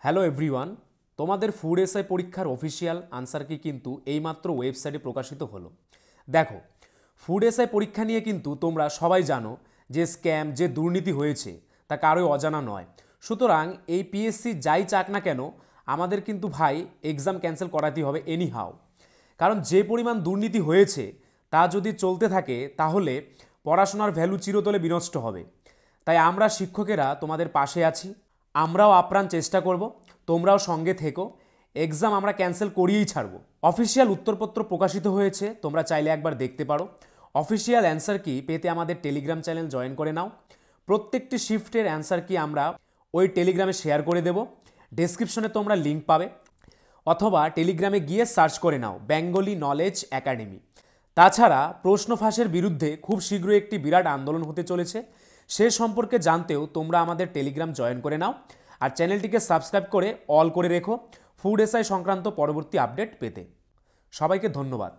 Hello everyone, তোমাদের food SI পরীক্ষার official answer কি কিন্তু এইমাত্র ওয়েবসাইটে প্রকাশিত হলো। দেখো, ফুড এসআই পরীক্ষা নিয়ে কিন্তু তোমরা সবাই জানো যে স্ক্যাম, যে দুর্নীতি হয়েছে তা কারোই অজানা নয়। সুতরাং এই পিএসসি যাই চাক না কেন, আমাদের কিন্তু ভাই এক্সাম ক্যান্সেল করাতেই হবে এনি হাও। কারণ যে পরিমাণ দুর্নীতি হয়েছে তা যদি চলতে থাকে তাহলে পড়াশোনার ভ্যালু চিরতরে বিনষ্ট হবে। তাই আমরা শিক্ষকেরা তোমাদের পাশে আছি, আমরাও আপ্রাণ চেষ্টা করব, তোমরাও সঙ্গে থেকো। এক্সাম আমরা ক্যান্সেল করিয়েই ছাড়ব। অফিসিয়াল উত্তরপত্র প্রকাশিত হয়েছে, তোমরা চাইলে একবার দেখতে পারো। অফিসিয়াল অ্যান্সার কি পেতে আমাদের টেলিগ্রাম চ্যানেল জয়েন করে নাও। প্রত্যেকটি শিফটের অ্যান্সার কি আমরা ওই টেলিগ্রামে শেয়ার করে দেব। ডেসক্রিপশনে তোমরা লিঙ্ক পাবে, অথবা টেলিগ্রামে গিয়ে সার্চ করে নাও বেঙ্গলি নলেজ একাডেমি। তাছাড়া প্রশ্ন ফাঁসের বিরুদ্ধে খুব শীঘ্রই একটি বিরাট আন্দোলন হতে চলেছে, সে সম্পর্কে জানতেও তোমরা আমাদের টেলিগ্রাম জয়েন করে নাও। আর চ্যানেলটিকে সাবস্ক্রাইব করে অল করে রেখো ফুড এসআই সংক্রান্ত পরবর্তী আপডেট পেতে। সবাইকে ধন্যবাদ।